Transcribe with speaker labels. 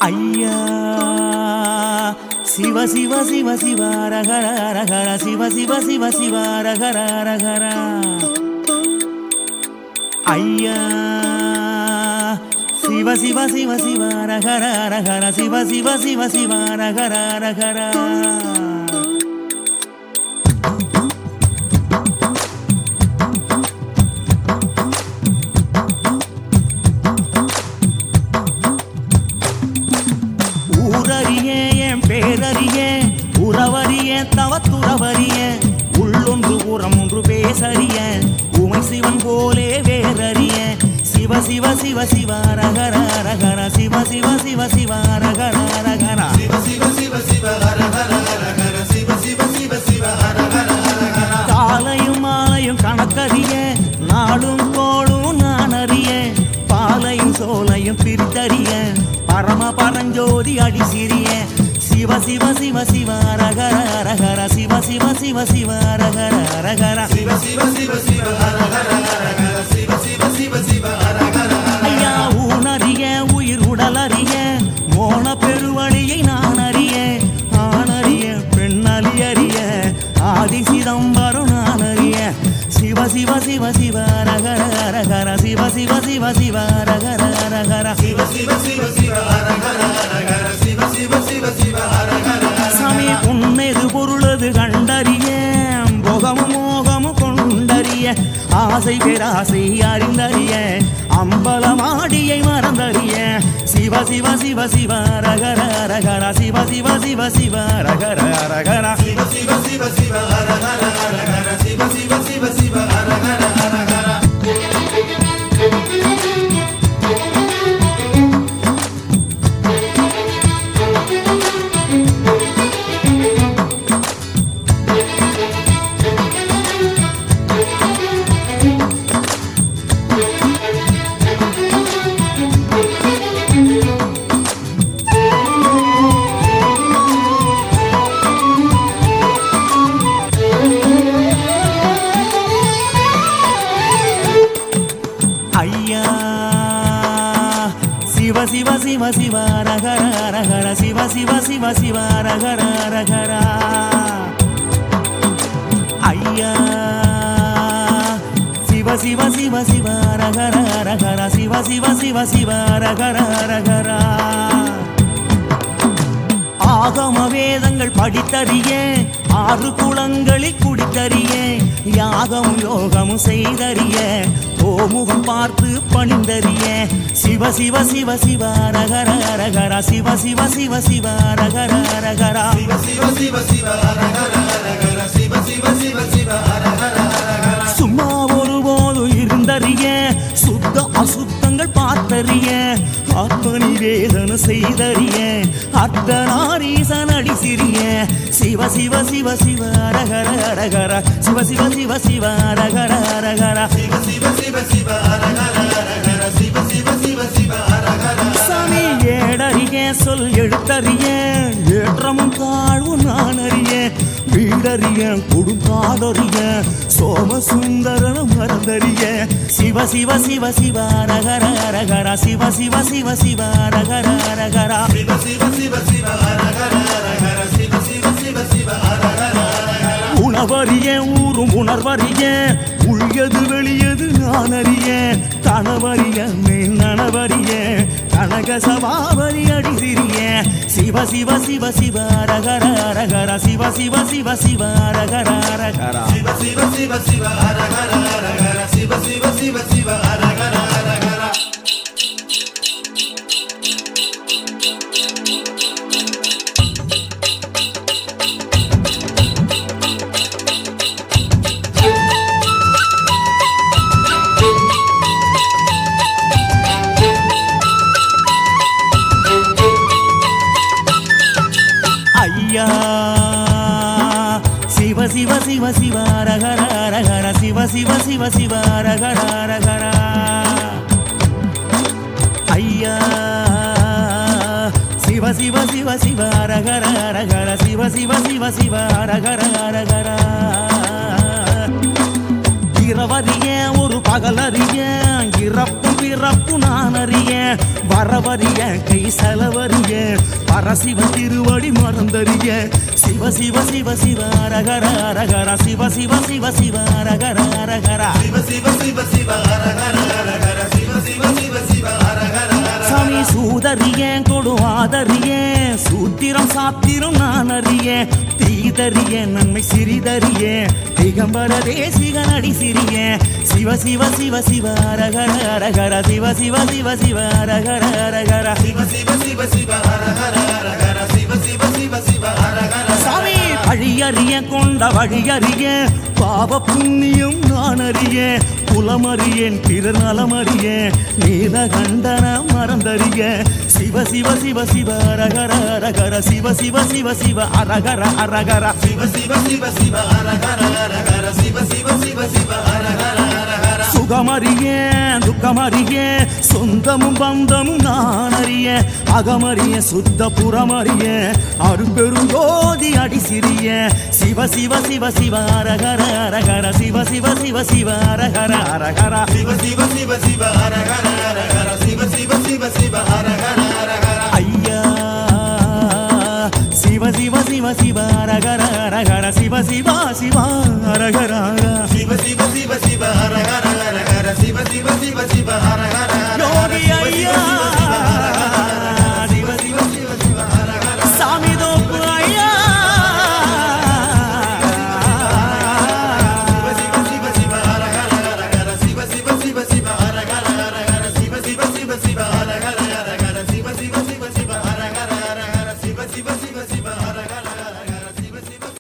Speaker 1: ஐயா சிவ சிவ சிவ சிவ ரகர ரகர சிவ சிவ சிவ சிவ ரகர ரகர ஐயா சிவ சிவ சிவ சிவ ரகர ரகர சிவ சிவ சிவ சிவ ரகர ரகர பேரறிய உறவறிய தவத்துறவறிய உள்ளொன்று புறம் ஒன்று பேசறிய உமை சிவன் போலே வேறறிய சிவ சிவ சிவ சிவ ரகர ரகர சிவ சிவ சிவ சிவ ரகர ரகர சிவ சிவ சிவ சிவ ரகர ரகர சிவ சிவ சிவ சிவ ரகர ரகர காலையும் மாலையும் கணக்கறிய நாளும் கோளும் நான் அறிய பாலையும் சோலையும் பிரித்தறிய பரம பரஞ்சோதி அடி சிறிய சிவ சிவ சிவ சிவ ரகர ரகர சிவ சிவ சிவ சிவ ரகர ரகர சிவ சிவ சிவ சிவ ரகர ரகர சிவ சிவ சிவ சிவ ரகர ஐயா ஊனறிய உயிர் உடலறிய மோன பெருவழியை நான் அறிய ஆணறிய பெண்ணலி அறிய ஆதி சிதம்பரம் நான் அறிய சிவ சிவ சிவ சிவ ரகர ரகர சிவ சிவ சிவ சிவ ரகர ரகர சிவ சிவ சிவ சிவ ரகர ரகர சிவ சிவ சிவ சிவ ரகர சாமி உன்னது பொருளது கண்டறிய போகமும் மோகமும் கொண்டறிய ஆசை பேராசை அறிந்தறிய அம்பலமாடியை மறந்தறிய சிவ சிவ சிவ சிவ ரகர ரகர சிவ சிவ சிவ சிவ ரகர ரகர சிவ சிவ சிவ சிவ ரகர ரகர சிவ சிவ சிவ சிவ ரகர ரகர சிவ சிவ சிவ ரகர ரகர சிவ சிவ சிவ சிவ ரகர ரகர ஐயா சிவ சிவ சிவ சிவ ரகர ரகர சிவ சிவ சிவ சிவ ரகர ரகர ஆகம வேதங்கள் படித்தறிய ஆறு குளங்களில் குடித்தறிய யாகமும் யோகமும் செய்தறிய ஓமுகம் பார்த்து பணிந்தறிய சிவ சிவ சிவ சிவ ரகர ரகர சிவ சிவ சிவ சிவ ரகர ரகர சிவ சிவ சிவ சிவ ரகர ரகர சிவ சிவ சிவ சிவ ரகர ரகர சும்மா ஒருபோது இருந்தறிய சுத்த அசுத்தங்கள் பார்த்தறிய ஆத்மனி வேதனை செய்தறிய அர்த்தநாரீசன் அடி சிறிய சிவ சிவ சிவ சிவ ரகர ரகர சிவ சிவ சிவ சிவ ரகர ரகர சிவ சிவ சிவ சிவ ரகர ரகர சிவ சிவ சிவ சிவ ரகர சாமி ஏடறிய சொல் எழுத்தறிய ஏற்றமும் தாழ்வும் நான் அறிய வீடறிய கொடுங்காடறிய சோமசுந்தரனும் மறந்தறிய சிவ சிவ சிவ சிவ ரகர ரகர சிவ சிவ சிவ சிவ ரகர ரகர சிவ சிவ சிவ சிவ ரகர ரகர சிவ சிவ சிவ சிவ ரகர உணவறிய ஊரும் உணர்வறிய உள்யது வெளியது நான் அறிய கணவறிய மேல் நனவறிய கனக சபாவரி அடி சிறிய சிவ சிவ சிவ சிவ ரகர ரகர சிவ சிவ சிவ சிவ ரகர ரகர சிவ சிவ சிவ சிவ ரகர ரகர சிவ சிவ சிவ சிவ ரகர ரகர ஐயா சிவ சிவ சிவ சிவ ரகர ரகர சிவ சிவ சிவ சிவ ரகர ரகர ஐயா சிவ சிவ சிவ சிவ ரகர ரகர சிவ சிவ சிவ சிவ ரகர ரகர இரவறிய ஒரு பகலறிய இறப்பும் பிற சிறப்பு நான் அறிய வரவறிய கை செலவறிய பரசிவ திருவடி மறந்தறிய சிவ சிவ சிவ சிவ அரகர அரகர சிவ சிவ சிவ சிவ அரகர அரகர சிவ சிவ சிவ சிவ அரகர அரகர சிவ சிவ சிவ சிவ அரகர சாமி சூதறிய கொடுவாதறிய சூத்திரம் சாத்திரம் நான் அறிய தீதறிய நன்மை சிறிதறிய திகம்பர தேசிகன் அடி சிறிய சிவ சிவ சிவ சிவ அரகர அரகர சிவ சிவ சிவ சிவ அரகர அரகர சிவ சிவ சிவ சிவ அரகர அரகர சிவ சிவ சிவ சிவ அரகர சாமி வழியறிய கொண்ட வழியறிய பாவ புண்ணியம் நான் அறிய குலமறியேன் பிறர் நலமறிய நீல கண்டன மறந்தறிய சிவ சிவ சிவ சிவ அரகர அரகர சிவ சிவ சிவ சிவ அரகர அரகர சிவ சிவ சிவ சிவ அரகர அரகர சிவ சிவ சிவ சிவ அரகர அரகர சுகமறிய துக்கமறிய சொந்தமும் பந்தமும் நான் அறிய அகமறிய சுத்த புறமறிய அரும்பெருங்கோதி அடி சிறிய சிவ சிவ சிவ சிவ அரகர அரகர சிவ சிவ சிவ சிவ அரகர அரகர சிவ சிவ சிவ சிவ அரகர அரகர சிவ சிவ சிவ சிவ அரகர அரகர ஐயா சிவ சிவ சிவ சிவ அரகர அரகர சிவ சிவ சிவ அரகர